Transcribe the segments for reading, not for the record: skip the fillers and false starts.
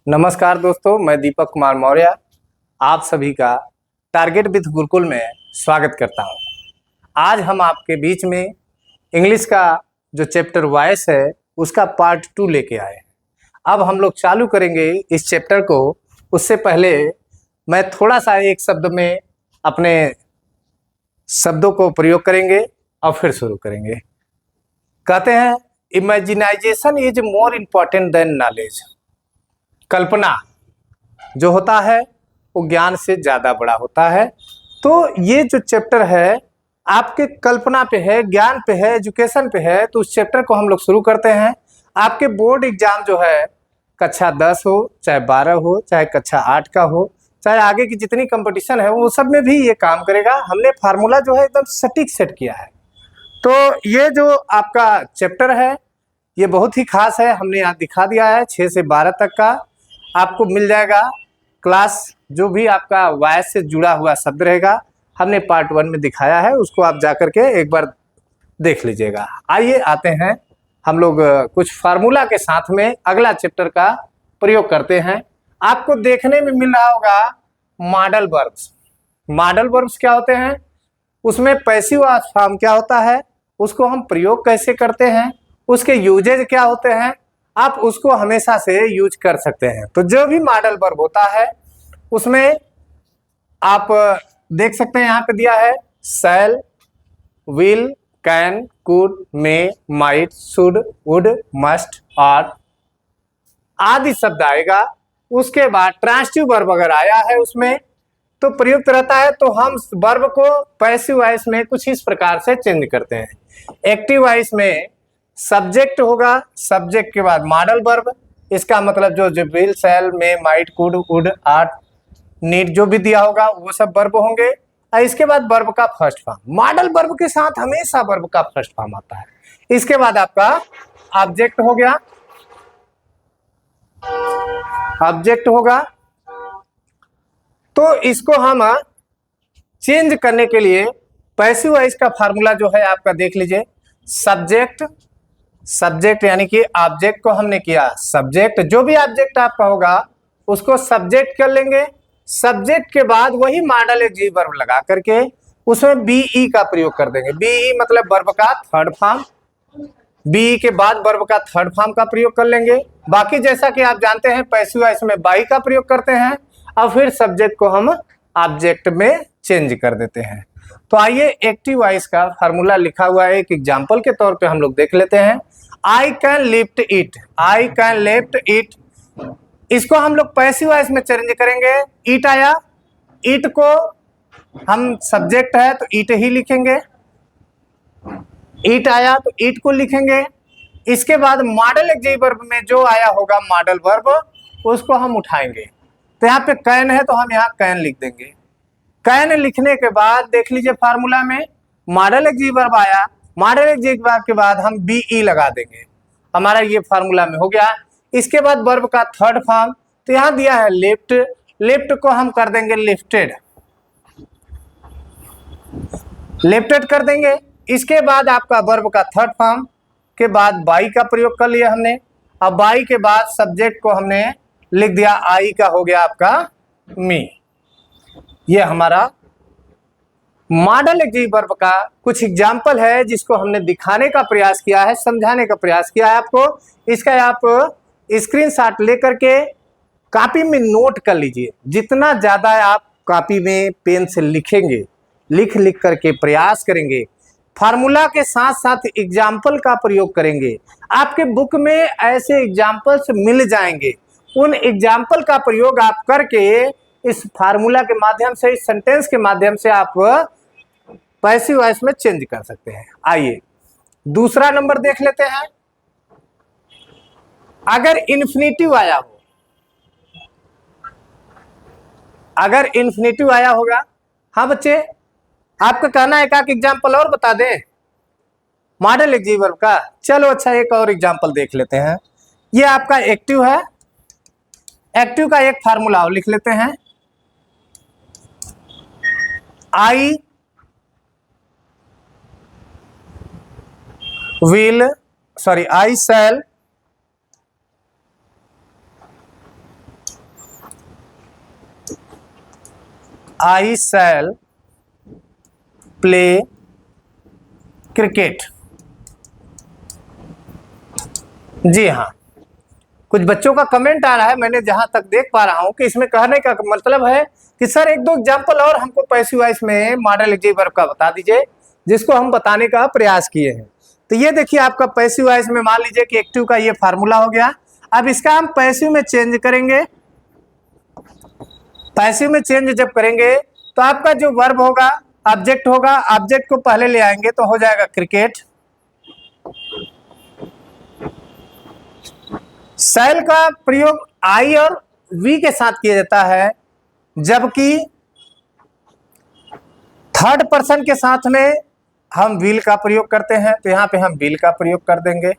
नमस्कार दोस्तों, मैं दीपक कुमार मौर्य आप सभी का टारगेट विथ गुरुकुल में स्वागत करता हूं। आज हम आपके बीच में इंग्लिश का जो चैप्टर वॉइस है उसका पार्ट 2 लेके आए हैं। अब हम लोग चालू करेंगे इस चैप्टर को। उससे पहले मैं थोड़ा सा एक शब्द में अपने शब्दों को प्रयोग करेंगे और फिर शुरू करेंगे। कहते हैं imaginization is more important than knowledge. कल्पना जो होता है वो ज्ञान से ज़्यादा बड़ा होता है। तो ये जो चैप्टर है आपके कल्पना पे है, ज्ञान पे है, एजुकेशन पे है। तो उस चैप्टर को हम लोग शुरू करते हैं। आपके बोर्ड एग्जाम जो है कक्षा 10 हो, चाहे 12 हो, चाहे कक्षा 8 का हो, चाहे आगे की जितनी कंपटीशन है वो सब में भी ये काम करेगा। हमने फार्मूला जो है एकदम सटीक सेट किया है। तो ये जो आपका चैप्टर है ये बहुत ही खास है। हमने यहाँ दिखा दिया है 6 से 12 तक का आपको मिल जाएगा क्लास। जो भी आपका वॉइस से जुड़ा हुआ शब्द रहेगा हमने पार्ट 1 में दिखाया है, उसको आप जा करके एक बार देख लीजिएगा। आइए आते हैं हम लोग कुछ फार्मूला के साथ में अगला चैप्टर का प्रयोग करते हैं। आपको देखने में मिल रहा होगा मॉडल वर्ब्स। मॉडल वर्ब्स क्या होते हैं, उसमें पैसिव फॉर्म क्या होता है, उसको हम प्रयोग कैसे करते हैं, उसके यूजेज क्या होते हैं, आप उसको हमेशा से यूज कर सकते हैं। तो जो भी मॉडल वर्ब होता है उसमें आप देख सकते हैं यहाँ पे दिया है shall, will, can, could, may, might, should, would, must, और आदि शब्द आएगा। उसके बाद ट्रांसिटिव वर्ब अगर आया है उसमें तो प्रयुक्त रहता है। तो हम वर्ब को पैसिव वॉइस में कुछ इस प्रकार से चेंज करते हैं। एक्टिव वॉइस में सब्जेक्ट होगा, सब्जेक्ट के बाद मॉडल वर्ब। इसका मतलब जो will, shall, may, might, could, would, art, need जो भी दिया होगा वो सब वर्ब होंगे। और इसके बाद वर्ब का फर्स्ट फॉर्म। मॉडल वर्ब के साथ हमेशा वर्ब का फर्स्ट फॉर्म आता है। इसके बाद आपका ऑब्जेक्ट हो गया, ऑब्जेक्ट होगा। तो इसको हम चेंज करने के लिए पैसिव वॉइस का फार्मूला जो है आपका देख लीजिए। सब्जेक्ट, सब्जेक्ट यानी कि ऑब्जेक्ट को हमने किया सब्जेक्ट, जो भी ऑब्जेक्ट आपका होगा उसको सब्जेक्ट कर लेंगे। सब्जेक्ट के बाद वही मॉडल एडजेक्टिव वर्ब लगा करके उसमें बीई का प्रयोग कर देंगे। बीई मतलब वर्ब का थर्ड फॉर्म। बी के बाद वर्ब का थर्ड फॉर्म का प्रयोग कर लेंगे। बाकी जैसा कि आप जानते हैं पैसिव वॉइस में बाई का प्रयोग करते हैं और फिर सब्जेक्ट को हम ऑब्जेक्ट में चेंज कर देते हैं। तो आइए एक्टिव वॉइस का फार्मूला लिखा हुआ है एक एग्जांपल के तौर पे हम लोग देख लेते हैं। I can lift it, I can lift it. इसको हम लोग पैसिव वॉइस में चेंज करेंगे। ईट आया, ईट को हम सब्जेक्ट है तो ईट ही लिखेंगे। ईट आया तो ईट को लिखेंगे। इसके बाद मॉडल एडजेक्टिव वर्ब में जो आया होगा मॉडल वर्ब उसको हम उठाएंगे। तो यहाँ पे कैन है तो हम यहाँ कैन लिख देंगे। कैन लिखने के बाद देख लीजिए फार्मूला में मॉडल एडजेक्टिव वर्ब आया, मॉडल एडजेक्टिव वर्ब के बाद हम बीई लगा देंगे। हमारा ये फार्मूला में हो गया। इसके बाद वर्ब का थर्ड फॉर्म तो यहाँ दिया है लिफ्ट, लिफ्ट को हम कर देंगे लिफ्टेड, लिफ्टेड कर देंगे। इसके बाद आपका वर्ब का थर्ड फॉर्म के बाद बाई का प्रयोग कर लिया हमने। अब बाई के बाद सब्जेक्ट को हमने लिख दिया, आई का हो गया आपका मी। ये हमारा मॉडल एडजेक्टिव वर्ब का कुछ एग्जाम्पल है जिसको हमने दिखाने का प्रयास किया है, समझाने का प्रयास किया है आपको। इसका आप स्क्रीनशॉट लेकर के कॉपी में नोट कर लीजिए। जितना ज्यादा आप कॉपी में पेन से लिखेंगे, लिख लिख करके प्रयास करेंगे, फार्मूला के साथ साथ एग्जाम्पल का प्रयोग करेंगे, आपके बुक में ऐसे एग्जाम्पल्स मिल जाएंगे। उन एग्जाम्पल का प्रयोग आप करके इस फार्मूला के माध्यम से, इस सेंटेंस के माध्यम से आप पैसिव वॉइस में चेंज कर सकते हैं। आइए दूसरा नंबर देख लेते हैं। अगर इन्फिनेटिव आया हो, अगर इन्फिनेटिव आया होगा, हाँ बच्चे आपका कहना है एक एग्जाम्पल और बता दें मॉडल एडजेक्टिव वर्ब का। चलो अच्छा एक और एग्जाम्पल देख लेते हैं। ये आपका एक्टिव है, एक्टिव का एक फार्मूला और लिख लेते हैं। आई शैल आई शैल प्ले क्रिकेट। जी हाँ, कुछ बच्चों का कमेंट आ रहा है, मैंने जहां तक देख पा रहा हूं कि इसमें कहने का मतलब है कि सर एक दो एग्जाम्पल और हमको पैसिव वॉइस में मॉडल एग्जेक्टिव वर्ब का बता दीजिए, जिसको हम बताने का प्रयास किए हैं। तो ये देखिए आपका पैसिव वॉइस में मान लीजिए कि एक्टिव का ये फार्मूला हो गया। अब इसका हम पैसिव में चेंज करेंगे। पैसिव में चेंज जब करेंगे तो आपका जो वर्ब होगा ऑब्जेक्ट होगा, ऑब्जेक्ट को पहले ले आएंगे तो हो जाएगा क्रिकेट। शैल का प्रयोग आई और वी के साथ किया जाता है, जबकि थर्ड पर्सन के साथ में हम विल का प्रयोग करते हैं, तो यहां पे हम विल का प्रयोग कर देंगे।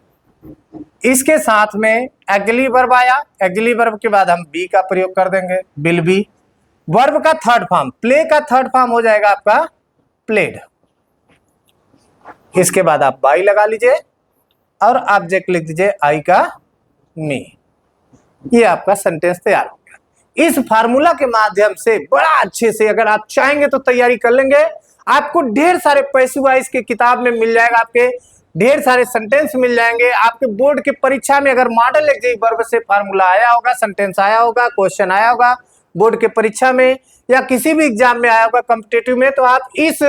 इसके साथ में एग्ली वर्ब आया, एग्ली वर्ब के बाद हम बी का प्रयोग कर देंगे, विल बी। वर्ब का थर्ड फॉर्म, प्ले का थर्ड फॉर्म हो जाएगा आपका प्लेड। इसके बाद आप बाई लगा लीजिए और ऑब्जेक्ट लिख दीजिए आई का मी। ये आपका सेंटेंस तैयार हो गया। इस फार्मूला के माध्यम से बड़ा अच्छे से अगर आप चाहेंगे तो तैयारी कर लेंगे। आपको ढेर सारे पैसिव वॉइस की किताब में मिल जाएगा, आपके ढेर सारे सेंटेंस मिल जाएंगे। आपके बोर्ड की परीक्षा में अगर मॉडल एग्जेक्टिव वर्ब से फार्मूला आया होगा, सेंटेंस आया होगा, क्वेश्चन आया होगा बोर्ड के परीक्षा में या किसी भी एग्जाम में आया होगा कॉम्पिटिटिव में, तो आप इस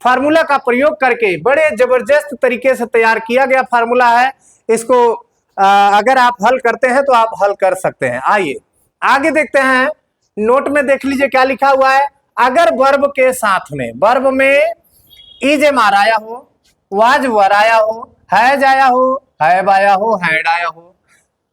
फार्मूला का प्रयोग करके बड़े जबरदस्त तरीके से तैयार किया गया फार्मूला है। इसको अगर आप हल करते हैं तो आप हल कर सकते हैं। आइए आगे देखते हैं। नोट में देख लीजिए क्या लिखा हुआ है। अगर वर्ब के साथ में, वर्ब में इज एम आर आया हो, वाज वर आया हो, हैज आया हो, हैव आया हो, हैड आया हो,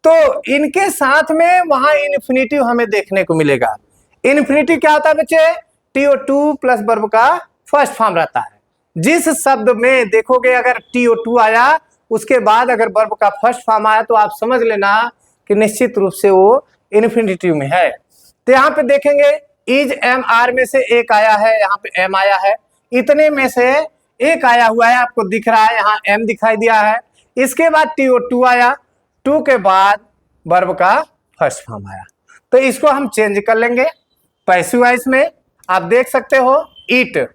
तो इनके साथ में वहां इन्फिनिटिव हमें देखने को मिलेगा। इन्फिनिटिव क्या होता है बच्चे? TO2 प्लस वर्ब का फर्स्ट फॉर्म रहता है। जिस शब्द में देखोगे अगर TO2 आया उसके बाद अगर वर्ब का फर्स्ट फॉर्म आया तो आप समझ लेना कि निश्चित रूप से वो इन्फिनिटिव में है। तो यहाँ पे देखेंगे इज एम आर में से एक आया है, यहाँ पे एम आया है, इतने में से एक आया हुआ है, आपको दिख रहा है यहाँ एम दिखाई दिया है। इसके बाद TO2 आया, 2 के बाद वर्ब का फर्स्ट फॉर्म आया, तो इसको हम चेंज कर लेंगे पैसिव वॉइस में। आप देख सकते हो ईट,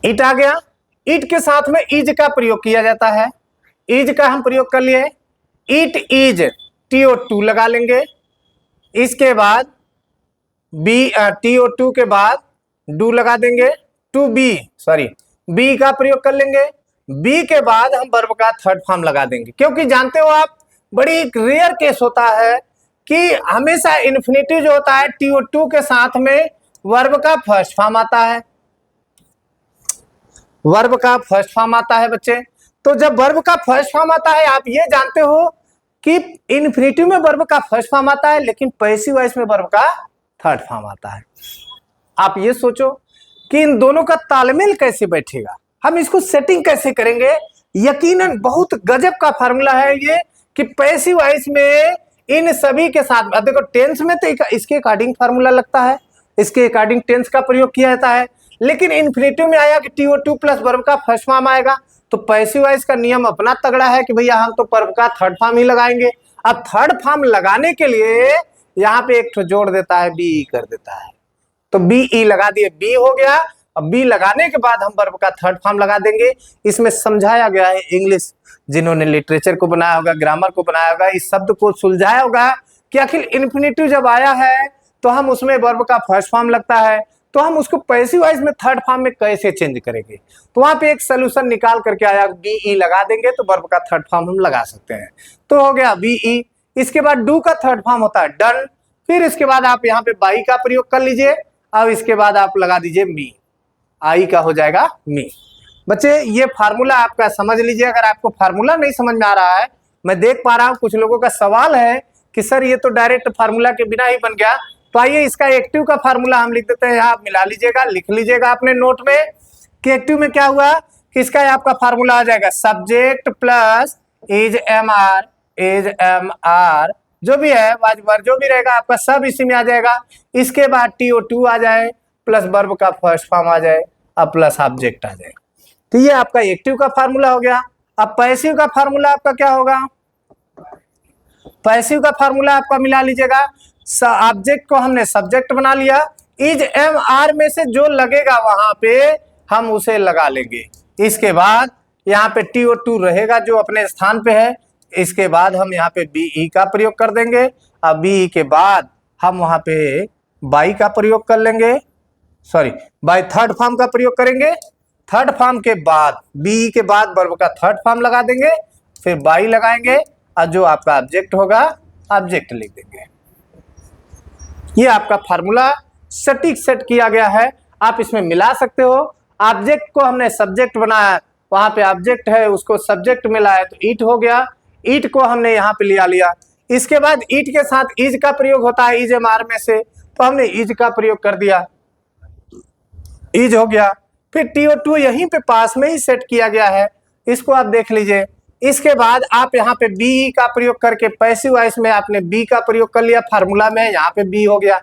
ईट आ गया। ईट के साथ में इज का प्रयोग किया जाता है, इज का हम प्रयोग कर लिए। ईट इज, TO2 लगा लेंगे। इसके बाद बी, TO2 के बाद डू लगा देंगे, टू बी, सॉरी बी का प्रयोग कर लेंगे। बी के बाद हम वर्ब का थर्ड फॉर्म लगा देंगे, क्योंकि जानते हो आप बड़ी रेयर केस होता है कि हमेशा इन्फिनिटिव जो होता है TO2 के साथ में वर्ब का फर्स्ट फॉर्म आता है, वर्ब का फर्स्ट फॉर्म आता है बच्चे। तो जब वर्ब का फर्स्ट फॉर्म आता है, आप ये जानते हो कि इन्फिनिटिव में वर्ब का फर्स्ट फॉर्म आता है, लेकिन पैसिव वॉइस में वर्ब का थर्ड फॉर्म आता है। आप ये सोचो कि इन दोनों का तालमेल कैसे बैठेगा, हम इसको सेटिंग कैसे करेंगे। यकीनन बहुत गजब का फार्मूला है ये कि पैसिव वॉइस में इन सभी के साथ, अब देखो टेंस में तो इसके अकॉर्डिंग फार्मूला लगता है, इसके अकॉर्डिंग टेंस का प्रयोग किया जाता है, लेकिन इन्फिनिटिव में आया कि TO2 प्लस वर्ब का फर्स्ट फॉर्म आएगा। तो पैसिव वॉइस का नियम अपना तगड़ा है कि भैया हम तो वर्ब का थर्ड फॉर्म ही लगाएंगे। अब थर्ड फॉर्म लगाने के लिए यहाँ पे एक तो जोड़ देता है, BE कर देता है, तो BE लगा दिए, B हो गया। अब B लगाने के बाद हम वर्ब का थर्ड फॉर्म लगा देंगे। इसमें समझाया गया है, इंग्लिश जिन्होंने लिटरेचर को बनाया होगा, ग्रामर को बनाया होगा, इस शब्द को सुलझाया होगा कि आखिर इन्फिनिटिव जब आया है तो हम उसमें वर्ब का फर्स्ट फॉर्म लगता है, तो हम उसको पैसिव वॉइस में थर्ड फॉर्म में कैसे चेंज करेंगे। तो वहां पे एक सोल्यूशन निकाल करके आया, BE लगा देंगे तो वर्ब का थर्ड फॉर्म हम लगा सकते हैं। तो हो गया BE। इसके बाद डू का थर्ड फॉर्म होता है डन। फिर इसके बाद आप यहाँ पे बाई का प्रयोग कर लीजिए। अब इसके बाद आप लगा दीजिए मी, आई का हो जाएगा मी। बच्चे ये फार्मूला आपका समझ लीजिए। अगर आपको फार्मूला नहीं समझ में आ रहा है, मैं देख पा रहा हूँ कुछ लोगों का सवाल है कि सर ये तो डायरेक्ट फार्मूला के बिना ही बन गया, तो आइए इसका एक्टिव का फार्मूला हम लिख देते हैं। यहाँ आप मिला लीजिएगा, लिख लीजिएगा अपने नोट में कि एक्टिव में क्या हुआ कि इसका आपका फार्मूला आ जाएगा subject plus is am are, जो भी है वाज वर जो भी रहेगा आपका सब इसी में आ जाएगा। इसके बाद TO2 आ जाए प्लस वर्ब का फर्स्ट फॉर्म आ जाए और प्लस ऑब्जेक्ट आ जाए। तो ये आपका एक्टिव का फार्मूला हो गया। अब पैसिव का फार्मूला आपका क्या होगा? पैसिव का फार्मूला आपका मिला लीजिएगा। ऑब्जेक्ट को हमने सब्जेक्ट बना लिया, इज एम आर में से जो लगेगा वहां पे हम उसे लगा लेंगे। इसके बाद यहाँ पे TO2 रहेगा जो अपने स्थान पे है। इसके बाद हम यहाँ पे BE का प्रयोग कर देंगे। अब BE के बाद हम वहां पे बाई का प्रयोग कर लेंगे, सॉरी बाई थर्ड फॉर्म का प्रयोग करेंगे। थर्ड फॉर्म के बाद BE के बाद वर्ब का थर्ड फॉर्म लगा देंगे, फिर बाई लगाएंगे और जो आपका ऑब्जेक्ट होगा ऑब्जेक्ट लिख देंगे। ये आपका फार्मूला सटीक सेट किया गया है। आप इसमें मिला सकते हो। ऑब्जेक्ट को हमने सब्जेक्ट बनाया, वहां पे ऑब्जेक्ट है उसको सब्जेक्ट मिला है तो ईट हो गया। ईट को हमने यहाँ पे लिया। इसके बाद ईट के साथ इज का प्रयोग होता है, इज एम आर में से, तो हमने इज का प्रयोग कर दिया, इज हो गया। फिर TO2 यहीं पे पास में ही सेट किया गया है, इसको आप देख लीजिए। इसके बाद आप यहाँ पे BE का प्रयोग करके पैसिव वॉइस में आपने बी का प्रयोग कर लिया फार्मूला में, यहाँ पे बी हो गया।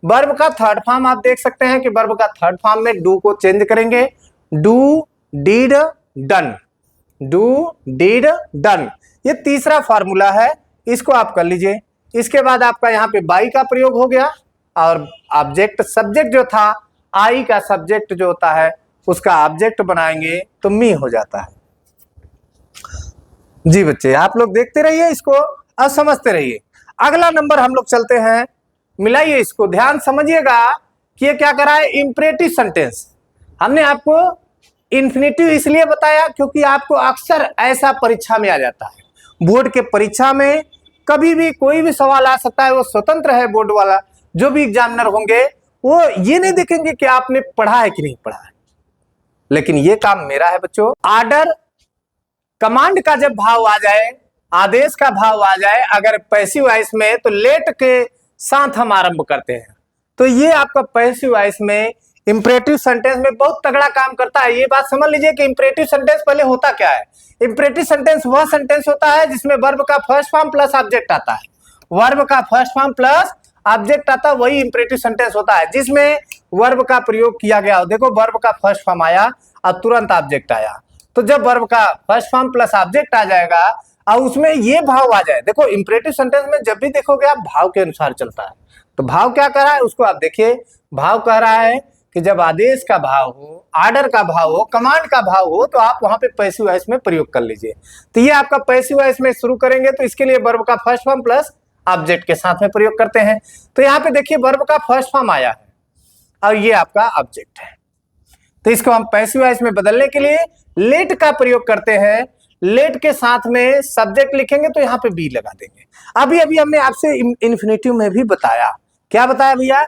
वर्ब का थर्ड फॉर्म आप देख सकते हैं कि वर्ब का थर्ड फॉर्म में डू को चेंज करेंगे, do did done, do did done, ये तीसरा फार्मूला है, इसको आप कर लीजिए। इसके बाद आपका यहाँ पे बाई का प्रयोग हो गया और ऑब्जेक्ट सब्जेक्ट जो था, आई का सब्जेक्ट जो होता है उसका ऑब्जेक्ट बनाएंगे तो मी हो जाता है। जी बच्चे आप लोग देखते रहिए इसको और समझते रहिए। अगला नंबर हम लोग चलते हैं, मिलाइए इसको, ध्यान समझिएगा कि ये क्या करा है, इंपरेटिव सेंटेंस। हमने आपको इन्फिनेटिव इसलिए बताया क्योंकि आपको अक्सर ऐसा परीक्षा में आ जाता है। बोर्ड के परीक्षा में कभी भी कोई भी सवाल आ सकता है, वो स्वतंत्र है बोर्ड वाला। जो भी एग्जामिनर होंगे वो ये नहीं देखेंगे कि आपने पढ़ा है कि नहीं पढ़ा है, लेकिन ये काम मेरा है बच्चों। ऑर्डर कमांड का जब भाव आ जाए, आदेश का भाव आ जाए, अगर पैसिव वॉइस में तो लेट के साथ हम आरंभ करते हैं। तो ये आपका पैसिव वॉइस में इंपरेटिव सेंटेंस में बहुत तगड़ा काम करता है। ये बात समझ लीजिए कि इंपरेटिव सेंटेंस पहले होता क्या है। इंपरेटिव सेंटेंस वह सेंटेंस होता है जिसमें वर्ब का फर्स्ट फॉर्म प्लस ऑब्जेक्ट आता है। वर्ब का फर्स्ट फॉर्म प्लस ऑब्जेक्ट आता है, वही इंपरेटिव सेंटेंस होता है जिसमें वर्ब का प्रयोग किया गया हो। देखो वर्ब का फर्स्ट फॉर्म आया और तुरंत ऑब्जेक्ट आया, तो जब वर्ब का फर्स्ट फॉर्म प्लस ऑब्जेक्ट आ जाएगा और उसमें ये भाव आ जाए, देखो इंपरेटिव सेंटेंस में जब भी देखोगे आप भाव के अनुसार चलता है। तो भाव क्या कह रहा है उसको आप देखिए। भाव कह रहा है कि जब आदेश का भाव हो, ऑर्डर का भाव हो, कमांड का भाव हो, तो आप वहां पे पैसिव वॉइस में प्रयोग कर लीजिए। तो ये आपका पैसिव वॉइस में शुरू करेंगे तो इसके लिए वर्ब का फर्स्ट फॉर्म प्लस ऑब्जेक्ट के साथ में प्रयोग करते हैं। तो यहाँ पे देखिए वर्ब का फर्स्ट फॉर्म आया है और ये आपका ऑब्जेक्ट है, तो इसको हम पैसिव वॉइस में बदलने के लिए लेट का प्रयोग करते हैं। लेट के साथ में सब्जेक्ट लिखेंगे तो यहाँ पे बी लगा देंगे। अभी अभी हमने आपसे इन्फिनेटिव में भी बताया, क्या बताया भैया,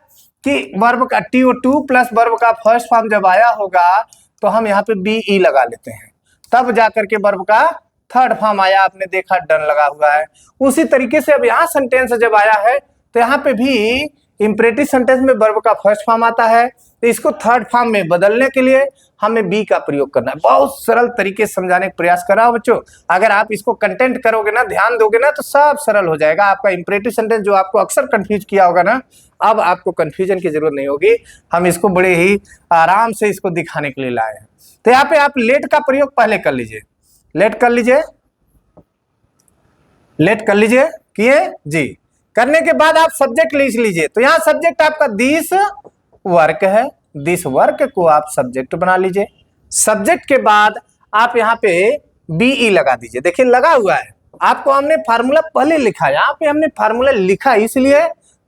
कि वर्ब का TO2 प्लस वर्ब का फर्स्ट फॉर्म जब आया होगा तो हम यहाँ पे BE लगा लेते हैं, तब जाकर के वर्ब का थर्ड फॉर्म आया, आपने देखा डन लगा हुआ है। उसी तरीके से अब यहाँ सेंटेंस जब आया है तो यहाँ पे भी इंपरेटिव सेंटेंस में वर्ब का फर्स्ट फॉर्म आता है, तो इसको थर्ड फॉर्म में बदलने के लिए हमें बी का प्रयोग करना है। बहुत सरल तरीके से समझाने का प्रयास कर रहा हूं बच्चों। अगर आप इसको कंटेंट करोगे ना, ध्यान दोगे ना, तो सब सरल हो जाएगा। आपका इंपरेटिव सेंटेंस जो आपको अक्सर कंफ्यूज किया होगा ना, अब आपको कंफ्यूजन की जरूरत नहीं होगी। हम इसको बड़े ही आराम से इसको दिखाने के लिए लाए हैं। तो यहाँ पे आप लेट का प्रयोग पहले कर लीजिए, लेट कर लीजिए, लेट कर लीजिए, किए जी। करने के बाद आप सब्जेक्ट लिख लीजिए। तो यहाँ सब्जेक्ट आपका दिस वर्क है, दिस वर्क को आप सब्जेक्ट बना लीजिए। सब्जेक्ट के बाद आप यहाँ पे BE लगा दीजिए। देखिए लगा हुआ है, आपको हमने फार्मूला पहले लिखा है, यहाँ पे हमने फार्मूला लिखा इसलिए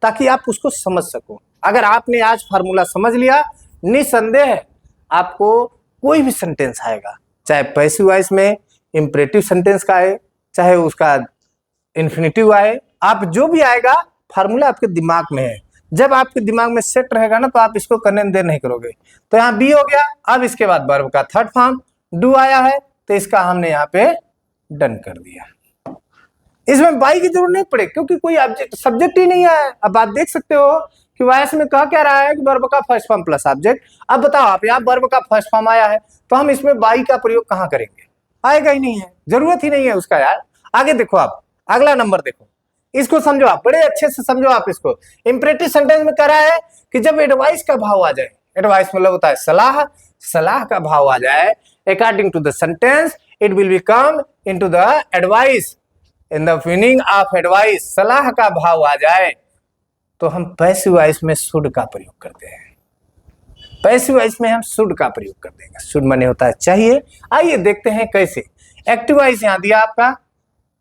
ताकि आप उसको समझ सको। अगर आपने आज फार्मूला समझ लिया, निसंदेह आपको कोई भी सेंटेंस आएगा, चाहे पैसिव वॉइस में इंपरेटिव सेंटेंस का आए, चाहे उसका इन्फिनेटिव आए, आप जो भी आएगा फार्मूला आपके दिमाग में है। जब आपके दिमाग में सेट रहेगा ना तो आप इसको करने में देर नहीं करोगे। तो यहाँ बी हो गया। अब इसके बाद वर्ब का थर्ड फॉर्म डू आया है, तो इसका हमने यहाँ पे डन कर दिया। इसमें बाई की जरूरत नहीं पड़े क्योंकि कोई ऑब्जेक्ट सब्जेक्ट ही नहीं है। अब आप देख सकते हो कि वॉइस में कह क्या रहा है कि वर्ब का फर्स्ट फॉर्म प्लस ऑब्जेक्ट। अब बताओ आप, यहाँ वर्ब का फर्स्ट फॉर्म आया है तो हम इसमें बाई का प्रयोग कहाँ करेंगे, आएगा ही नहीं है, जरूरत ही नहीं है उसका यार। आगे देखो आप, अगला नंबर देखो, इसको समझो आप, बड़े अच्छे से समझो आप इसको। इंपरेटिव सेंटेंस में कह रहा है कि जब एडवाइस का भाव आ जाए, एडवाइस मतलब होता है सलाह, सलाह का भाव आ जाए, according to the sentence it will become into the advice. In the meaning of advice, सलाह का भाव आ जाए तो हम पैसिव वॉइस में शुड का प्रयोग करते हैं। पैसिव वॉइस में हम शुड का प्रयोग कर देंगे। शुड माने होता है चाहिए। आइए देखते हैं कैसे। एक्टिव वॉइस यहां दिया आपका।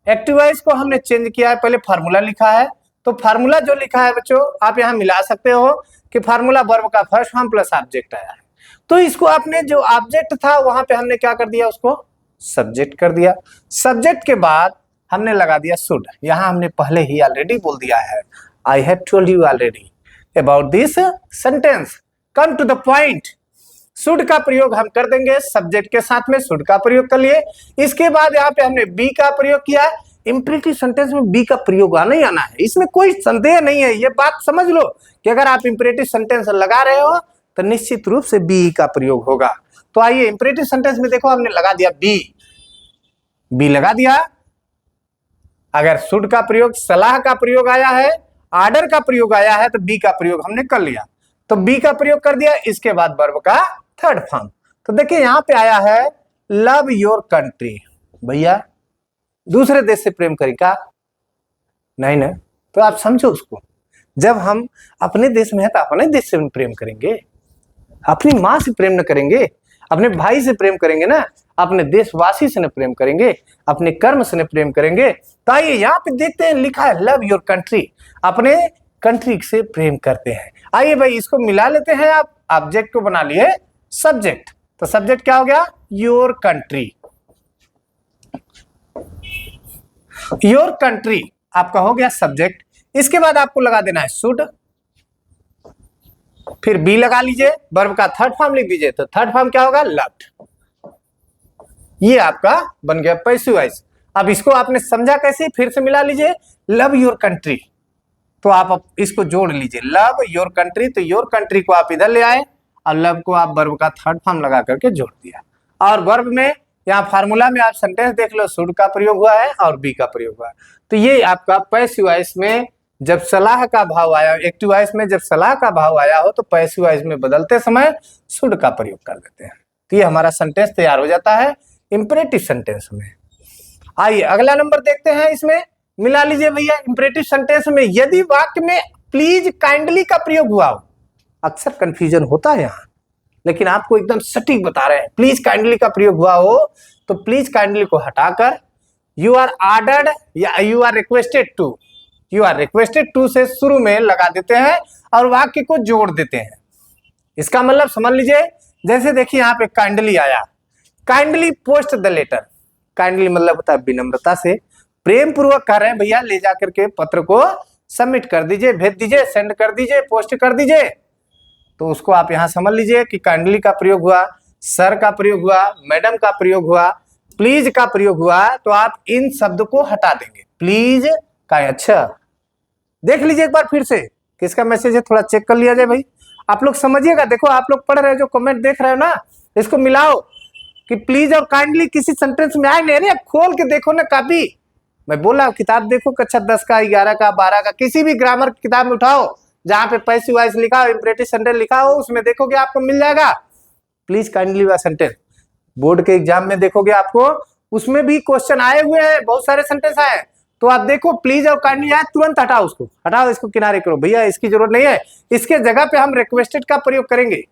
एक्टिव वॉइस को हमने चेंज किया है, पहले फार्मूला लिखा है, तो फार्मूला जो लिखा है बच्चों आप यहां मिला सकते हो कि फार्मूला वर्ब का फर्स्ट फॉर्म प्लस ऑब्जेक्ट आया है। तो इसको आपने जो ऑब्जेक्ट था वहां पे हमने क्या कर दिया, उसको सब्जेक्ट कर दिया। सब्जेक्ट के बाद हमने लगा दिया शुड। यहां हमने पहले ही ऑलरेडी बोल दिया है, I have told you already about this sentence, come to the point. Should का प्रयोग हम कर देंगे, सब्जेक्ट के साथ में शुड का प्रयोग कर लिए। इसके बाद यहाँ पे हमने बी का प्रयोग किया। इंपरेटिव सेंटेंस में बी का प्रयोग आना ही आना है, इसमें कोई संदेह नहीं है। ये बात समझ लो कि अगर आप इंपरेटिव सेंटेंस लगा रहे हो तो निश्चित रूप से बी का प्रयोग होगा। तो आइए इंपरेटिव सेंटेंस में देखो हमने लगा दिया बी, बी लगा दिया। अगर शुड का प्रयोग, सलाह का प्रयोग आया है, आर्डर का प्रयोग आया है तो बी का प्रयोग हमने कर लिया, तो बी का प्रयोग कर दिया। इसके बाद वर्ब का थर्ड फॉर्म। तो देखिए यहां पे आया है लव योर कंट्री। भैया दूसरे देश से प्रेम करेगा नहीं ना, तो आप समझो उसको, जब हम अपने देश में है तो अपने देश से प्रेम करेंगे, अपनी माँ से प्रेम न करेंगे, अपने भाई से प्रेम करेंगे ना, अपने देशवासी से न प्रेम करेंगे, अपने कर्म से न प्रेम करेंगे। तो आइए यहाँ पे देखते हैं लिखा है लव योर कंट्री, अपने कंट्री से प्रेम करते हैं। आइए भाई इसको मिला लेते हैं। आप ऑब्जेक्ट को बना लिए सब्जेक्ट, तो सब्जेक्ट क्या हो गया, योर कंट्री। योर कंट्री आपका हो गया सब्जेक्ट। इसके बाद आपको लगा देना है शुड, फिर बी लगा लीजिए, वर्ब का थर्ड फॉर्म लिख दीजिए, तो थर्ड फॉर्म क्या होगा, लव्ड। ये आपका बन गया पैसिव वॉइस। अब इसको आपने समझा कैसे, फिर से मिला लीजिए, लव योर कंट्री, तो आप इसको जोड़ लीजिए, लव योर कंट्री, तो योर कंट्री को आप इधर ले आए और लव को आप वर्ब का थर्ड फॉर्म लगा करके जोड़ दिया। और वर्ब में यहाँ फार्मूला में आप सेंटेंस देख लो, शुड का प्रयोग हुआ है और बी का प्रयोग हुआ है। तो ये आपका पैसिव वॉइस में जब सलाह का भाव आया, एक्टिव वॉइस में जब सलाह का भाव आया हो तो पैसिव वॉइस में बदलते समय शुड का प्रयोग कर देते हैं। तो ये हमारा सेंटेंस तैयार हो जाता है इंपरेटिव सेंटेंस में। आइए अगला नंबर देखते हैं। इसमें मिला लीजिए भैया, इंपरेटिव सेंटेंस में यदि वाक्य में प्लीज काइंडली का प्रयोग हुआ हो, अक्सर कंफ्यूजन होता है यहाँ, लेकिन आपको एकदम सटीक बता रहे हैं, प्लीज काइंडली का प्रयोग हुआ हो तो प्लीज काइंडली को हटाकर यू आर ऑर्डर्ड या you are requested to, you are requested to से शुरू में लगा देते हैं और वाक्य को जोड़ देते हैं। इसका मतलब समझ लीजिए, जैसे देखिए यहाँ पे काइंडली आया, kindly post the letter. Kindly मतलब होता है विनम्रता से, प्रेम पूर्वक कह रहे हैं भैया ले जाकर के पत्र को सबमिट कर दीजिए, भेज दीजिए, सेंड कर दीजिए, पोस्ट कर दीजिए। तो उसको आप यहाँ समझ लीजिए कि काइंडली का प्रयोग हुआ, सर का प्रयोग हुआ, मैडम का प्रयोग हुआ, प्लीज का प्रयोग हुआ, तो आप इन शब्द को हटा देंगे। प्लीज का, अच्छा देख लीजिए एक बार फिर से, किसका मैसेज है थोड़ा चेक कर लिया जाए भाई, आप लोग समझिएगा। देखो आप लोग पढ़ रहे हो, जो कमेंट देख रहे हो ना, इसको मिलाओ कि प्लीज और काइंडली किसी सेंटेंस में आए नहीं। अरे खोल के देखो ना कॉपी, मैं बोला किताब देखो, कक्षा 10 का, 11 का, 12 का, किसी भी ग्रामर की किताब में उठाओ जहां पे पैसिव वॉइस लिखा हो, इंपरेटिव सेंटेंस लिखा हो, उसमें देखोगे आपको मिल जाएगा प्लीज काइंडली वाला सेंटेंस। बोर्ड के एग्जाम में देखोगे आपको उसमें भी क्वेश्चन आए हुए हैं, बहुत सारे सेंटेंस आए, तो आप देखो प्लीज और काइंडली आए, तुरंत हटाओ उसको, हटाओ, इसको किनारे करो भैया, इसकी जरूरत नहीं है। इसके जगह पे हम रिक्वेस्टेड का प्रयोग करेंगे।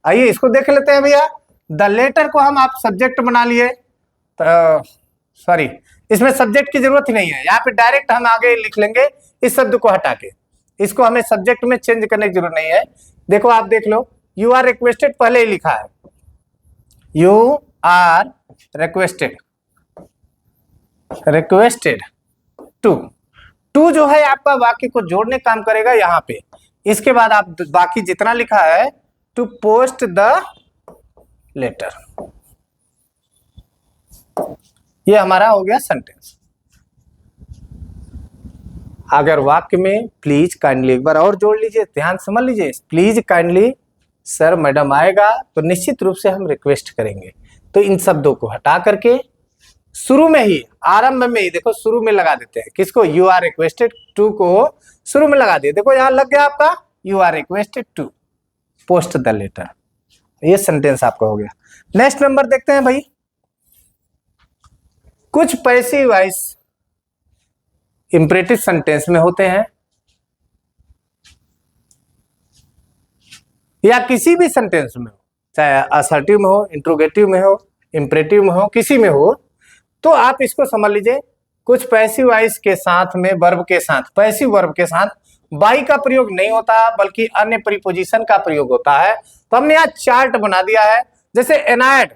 आइए इसको देख लेते हैं भैया। द लेटर को हम आप सब्जेक्ट बना लिए, सॉरी इसमें सब्जेक्ट की जरूरत ही नहीं है, यहाँ पे डायरेक्ट हम आगे लिख लेंगे इस शब्द को हटा के, इसको हमें सब्जेक्ट में चेंज करने की जरूरत नहीं है। देखो आप देख लो, यू आर रिक्वेस्टेड पहले ही लिखा है, you are requested, requested to जो है आपका वाक्य को जोड़ने काम करेगा यहाँ पे। इसके बाद आप बाकी जितना लिखा है, टू पोस्ट द लेटर, ये हमारा हो गया सेंटेंस। अगर वाक्य में प्लीज काइंडली एक बार और जोड़ लीजिए, ध्यान समझ लीजिए, प्लीज काइंडली सर मैडम आएगा तो निश्चित रूप से हम रिक्वेस्ट करेंगे, तो इन शब्दों को हटा करके शुरू में ही, आरंभ में ही देखो शुरू में लगा देते हैं, किसको, यू आर रिक्वेस्टेड टू को शुरू में लगा दिए। देखो यहां लग गया आपका you are requested to post the letter, ये सेंटेंस आपका हो गया। नेक्स्ट नंबर देखते हैं भाई, कुछ पैसिव वॉइस इंपरेटिव सेंटेंस में होते हैं या किसी भी सेंटेंस में हो, चाहे असर्टिव में हो, इंट्रोगेटिव में हो, इंपरेटिव में हो, किसी में हो, तो आप इसको समझ लीजिए कुछ पैसिव वॉइस के साथ में वर्ब के साथ, पैसिव वर्ब के साथ बाई का प्रयोग नहीं होता बल्कि अन्य प्रीपोजिशन का प्रयोग होता है। तो हमने यहाँ चार्ट बना दिया है, जैसे एनायड,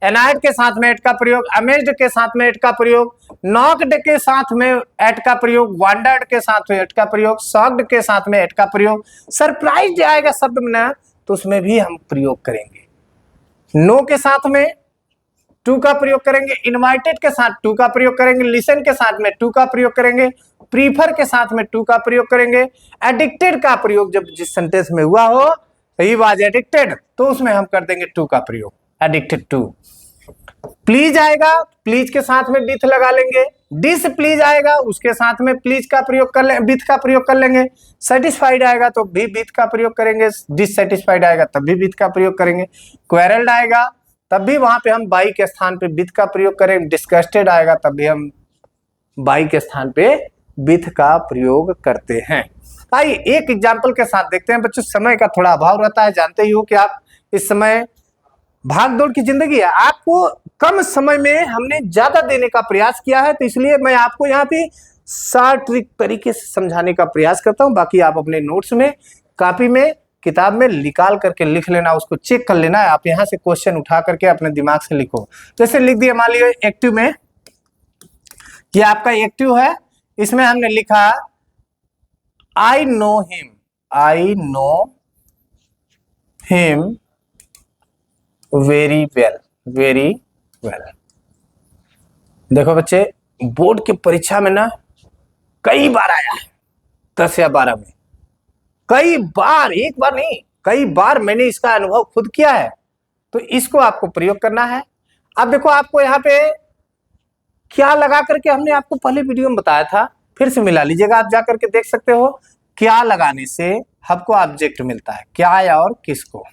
एनायड के साथ में एट का प्रयोग, अमेज्ड के साथ में एट का प्रयोग, नॉक्ड के साथ में एट का प्रयोग, वंडर्ड के साथ में एट का प्रयोग, शॉक्ड के साथ में एट का प्रयोग, सरप्राइज्ड आएगा शब्द में ना तो उसमें भी हम प्रयोग करेंगे। नो के साथ में टू का प्रयोग करेंगे, इनवाइटेड के साथ टू का प्रयोग करेंगे, लिसन के साथ में टू का प्रयोग करेंगे, प्रीफर के साथ में टू का प्रयोग करेंगे, एडिक्टेड का प्रयोग जब जिस सेंटेंस में हुआ हो, ही वाज एडिक्टेड, तो उसमें हम कर देंगे टू का प्रयोग, एडिक्टेड टू। प्लीज आएगा, प्लीज के साथ में विथ लगा लेंगे, डिसप्लीज आएगा उसके साथ में प्लीज का प्रयोग कर ले, विथ का प्रयोग कर लेंगे, सेटिस्फाइड आएगा तो भी विथ का प्रयोग करेंगे, डिससेटिस्फाइड आएगा तब भी विथ का प्रयोग करेंगे, क्वेरल्ड आएगा तब भी वहां पे हम बाई के स्थान पे विथ का प्रयोग करेंगे, डिस्गस्टेड आएगा तब भी हम बाई के स्थान पे विथ का प्रयोग करते हैं। आइए एक एग्जाम्पल के साथ देखते हैं बच्चों, समय का थोड़ा अभाव रहता है, जानते ही हो कि आप इस समय भाग दौड़ की जिंदगी है, आपको कम समय में हमने ज्यादा देने का प्रयास किया है, तो इसलिए मैं आपको यहाँ पे शार्ट तरीके से समझाने का प्रयास करता हूँ। बाकी आप अपने नोट्स में, कॉपी में, किताब में निकाल करके लिख लेना, उसको चेक कर लेना है, आप यहाँ से क्वेश्चन उठा करके अपने दिमाग से लिखो। जैसे लिख दिया मान लीजिए एक्टिव में, ये आपका एक्टिव है, इसमें हमने लिखा I know him, I know him very well, very well. देखो बच्चे, बोर्ड की परीक्षा में ना कई बार आया है, 10 या 12 में, कई बार, एक बार नहीं कई बार मैंने इसका अनुभव खुद किया है, तो इसको आपको प्रयोग करना है। अब देखो आपको यहाँ पे क्या लगा करके हमने आपको पहले वीडियो में बताया था, फिर से मिला लीजिएगा, आप जाकर के देख सकते हो। क्या लगाने से हमको ऑब्जेक्ट मिलता है, क्या या और किसको,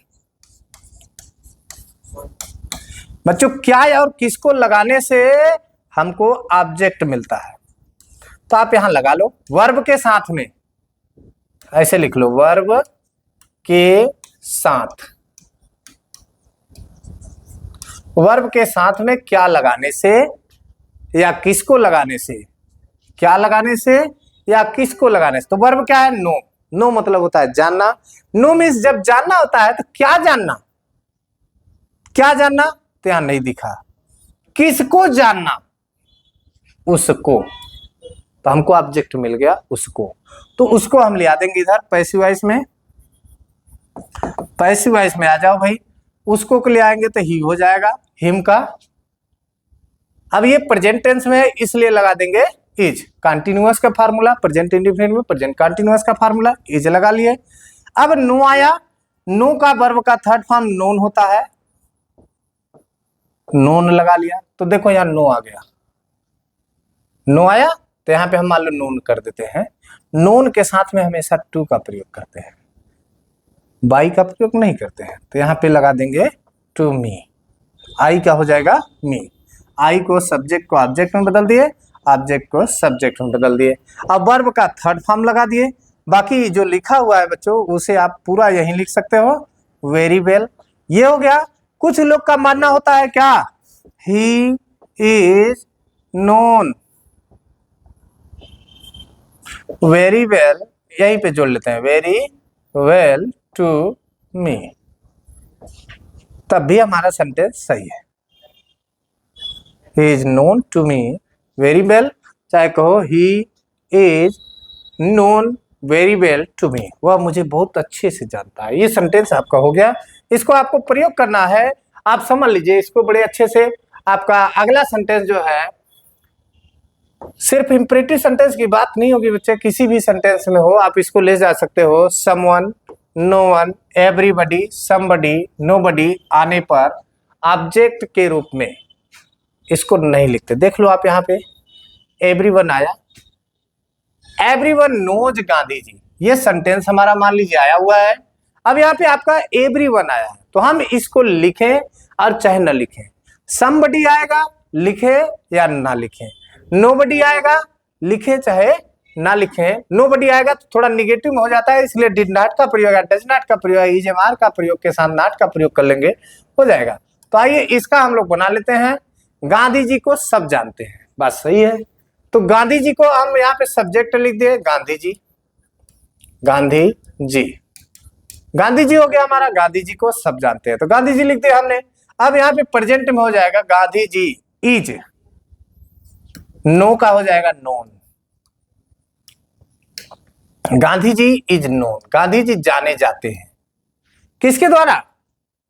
बच्चों क्या या और किसको लगाने से हमको ऑब्जेक्ट मिलता है। तो आप यहां लगा लो वर्ब के साथ में, ऐसे लिख लो वर्ब के साथ, वर्ब के साथ में क्या लगाने से या किसको लगाने से, क्या लगाने से या किसको लगाने से। तो वर्ब क्या है, नो, नो मतलब होता है जानना, नो मीन्स जब जानना होता है तो क्या जानना, क्या जानना तो यहां नहीं दिखा, किसको जानना, उसको, तो हमको ऑब्जेक्ट मिल गया उसको, तो उसको हम ले आ देंगे इधर पैसिव वॉइस में, पैसिव वॉइस में आ जाओ भाई, उसको को ले आएंगे तो ही हो जाएगा, हिम का। अब ये प्रेजेंट टेंस में है इसलिए लगा देंगे इज, कंटिन्यूअस का फार्मूला, प्रेजेंट इंडेफिनिट में प्रेजेंट कंटिन्यूअस का फार्मूला इज लगा लिए। अब नो आया, नो का वर्ब का थर्ड फॉर्म नोन होता है, नोन लगा लिया, तो देखो यहाँ नो आ गया, नो आया तो यहाँ पे हम मान लो नोन कर देते हैं, नोन के साथ में हमेशा टू का प्रयोग करते हैं, बाई का प्रयोग नहीं करते हैं, तो यहाँ पे लगा देंगे टू मी, आई क्या हो जाएगा मी, आई को सब्जेक्ट को ऑब्जेक्ट में बदल दिए, ऑब्जेक्ट को सब्जेक्ट में बदल दिए। अब वर्ब का थर्ड फॉर्म लगा दिए, बाकी जो लिखा हुआ है बच्चों उसे आप पूरा यहीं लिख सकते हो, वेरी वेल, ये हो गया। कुछ लोग का मानना होता है क्या, ही इज नोन वेरी वेल, यहीं पे जोड़ लेते हैं, वेरी वेल टू मी, तब भी हमारा सेंटेंस सही है। He is known to me very well, चाहे कहो he is known very well to me, वह मुझे बहुत अच्छे से जानता है, ये सेंटेंस आपका हो गया। इसको आपको प्रयोग करना है, आप समझ लीजिए इसको बड़े अच्छे से। आपका अगला सेंटेंस जो है, सिर्फ इंपरेटिव सेंटेंस की बात नहीं होगी बच्चे, किसी भी सेंटेंस में हो आप इसको ले जा सकते हो, someone, no one, everybody, somebody, nobody आने पर ऑब्जेक्ट के रूप में इसको नहीं लिखते। देख लो आप यहाँ पे एवरीवन आया, एवरीवन नोज गांधी जी, ये सेंटेंस हमारा मान लीजिए आया हुआ है। अब यहाँ पे आपका एवरीवन आया है तो हम इसको लिखें और चाहे न लिखें, समबडी आएगा लिखे या ना लिखें, नोबडी आएगा लिखे चाहे ना लिखे, नोबडी आएगा तो थोड़ा निगेटिव में हो जाता है, इसलिए डिड नॉट का प्रयोग या डज नॉट का प्रयोग, इज एम आर का प्रयोग के साथ नॉट का प्रयोग कर लेंगे, हो जाएगा। तो आइए इसका हम लोग बना लेते हैं। गांधी जी को सब जानते हैं, बात सही है। तो गांधी जी को हम यहाँ पे सब्जेक्ट लिख दिए गांधी जी, गांधी जी, गांधी जी हो गया हमारा, गांधी जी को सब जानते हैं तो गांधी जी लिख दिया हमने। अब यहाँ पे प्रेजेंट में हो जाएगा गांधी जी इज, नो का हो जाएगा known, Gandhi ji is known, Gandhi ji जाने जाते हैं। किसके द्वारा?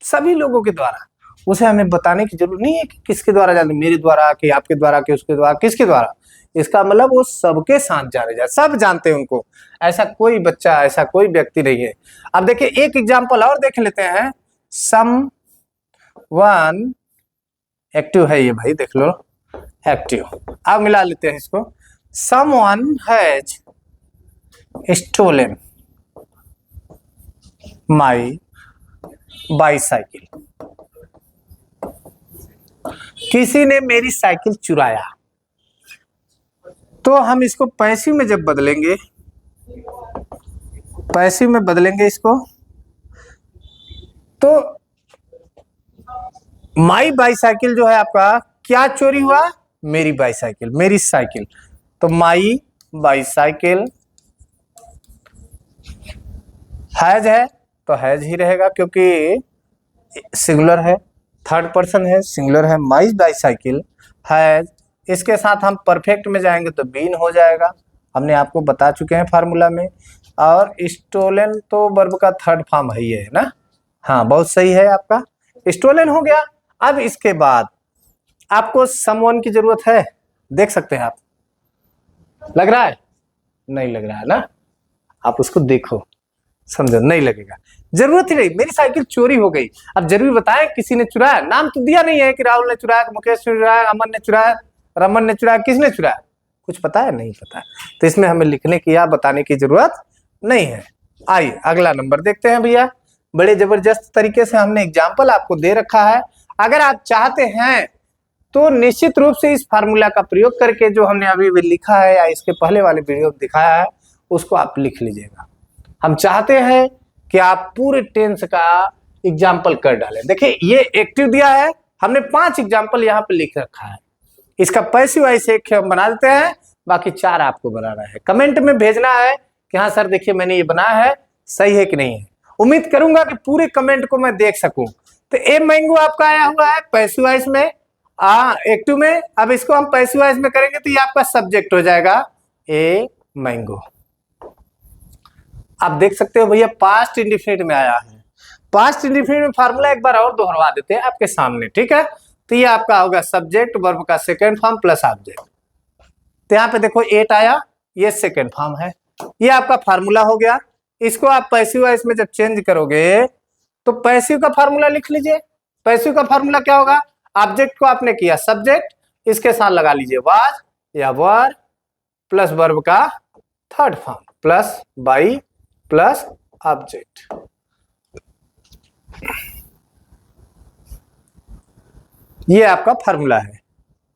सभी लोगों के द्वारा। उसे हमें बताने की जरूरत नहीं है कि किसके द्वारा जाने, मेरे द्वारा कि आपके द्वारा कि उसके द्वारा, किसके द्वारा। इसका मतलब वो सबके साथ जाने जाते, सब जानते हैं उनको, ऐसा कोई बच्चा, ऐसा कोई व्यक्ति नहीं है। अब देखिए एक एग्जाम्पल और देख लेते हैं। सम वन, एक्टिव है ये भाई, देख लो एक्टिव। अब मिला लेते हैं इसको। Someone has stolen my bicycle, किसी ने मेरी साइकिल चुराया। तो हम इसको पैसिव में जब बदलेंगे, पैसिव में बदलेंगे इसको, तो माई बाईसाइकिल जो है आपका क्या चोरी हुआ? मेरी बाईसाइकिल, मेरी साइकिल। तो माई बाईसाइकिल, हैज है तो हैज ही रहेगा क्योंकि सिंगुलर है, थर्ड पर्सन है, सिंगुलर है। माई बाईसाइकिल हैज, इसके साथ हम परफेक्ट में जाएंगे तो बीन हो जाएगा, हमने आपको बता चुके हैं फार्मूला में। और स्टोलन तो वर्ब का थर्ड फॉर्म है, ये है ना, हाँ बहुत सही है आपका, स्टोलन हो गया। अब इसके बाद आपको समवन की जरूरत है, देख सकते हैं आप, लग रहा है? नहीं लग रहा है ना, आप उसको देखो, समझो, नहीं लगेगा, जरूरत ही नहीं। मेरी साइकिल चोरी हो गई, अब जरूर बताएं किसी ने चुराया, नाम तो दिया नहीं है कि राहुल ने चुराया, मुकेश ने चुराया, अमन ने चुराया, रमन ने चुराया, किसने चुराया, कुछ पता है? नहीं पता है। तो इसमें हमें लिखने की या बताने की जरूरत नहीं है। आइए अगला नंबर देखते हैं भैया। बड़े जबरदस्त तरीके से हमने एग्जाम्पल आपको दे रखा है। अगर आप चाहते हैं तो निश्चित रूप से इस फार्मूला का प्रयोग करके जो हमने अभी भी लिखा है या इसके पहले वाले वीडियो में दिखाया है उसको आप लिख लीजिएगा। हम चाहते हैं कि आप पूरे टेंस का एग्जाम्पल कर डालें। देखिए ये एक्टिव दिया है, हमने 5 एग्जाम्पल यहाँ पे लिख रखा है, इसका पैसिव वॉइस एक हम बना देते हैं, बाकी 4 आपको बनाना है। कमेंट में भेजना है कि हाँ सर देखिए मैंने ये बनाया है, सही है कि नहीं है। उम्मीद करूंगा कि पूरे कमेंट को मैं देख सकूं। तो ए मैंगो आपका आया हुआ है पैसिव वॉइस में, एक्टिव में। अब इसको हम पैसिव वॉइस में करेंगे तो ये आपका सब्जेक्ट हो जाएगा ए मैंगो। आप देख सकते हो भैया पास्ट इंडिफिनिट में आया है। पास्ट इंडिफिनिट में फार्मूला एक बार और दोहरा देते हैं आपके सामने, ठीक है। तो ये आपका होगा सब्जेक्ट वर्ब का सेकंड फॉर्म प्लस ऑब्जेक्ट। तो यहाँ पे देखो 8 आया, ये सेकंड फॉर्म है, ये आपका फार्मूला हो गया। इसको आप पैसिव वॉइस में जब चेंज करोगे तो पैसिव का फार्मूला लिख लीजिए। पैसिव का फार्मूला क्या होगा? ऑब्जेक्ट को आपने किया सब्जेक्ट, इसके साथ लगा लीजिए वाज या वर प्लस वर्ब का third form plus by plus object. ये आपका फार्मूला है।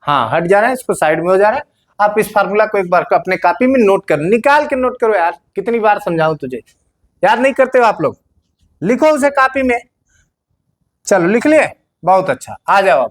हाँ हट जा रहा है, इसको साइड में हो जा रहा है। आप इस फार्मूला को एक बार अपने कॉपी में नोट कर, निकाल के नोट करो यार, कितनी बार समझाऊं तुझे, याद नहीं करते हो आप लोग, लिखो उसे कॉपी में। चलो लिख लिए, बहुत अच्छा। आ जाओ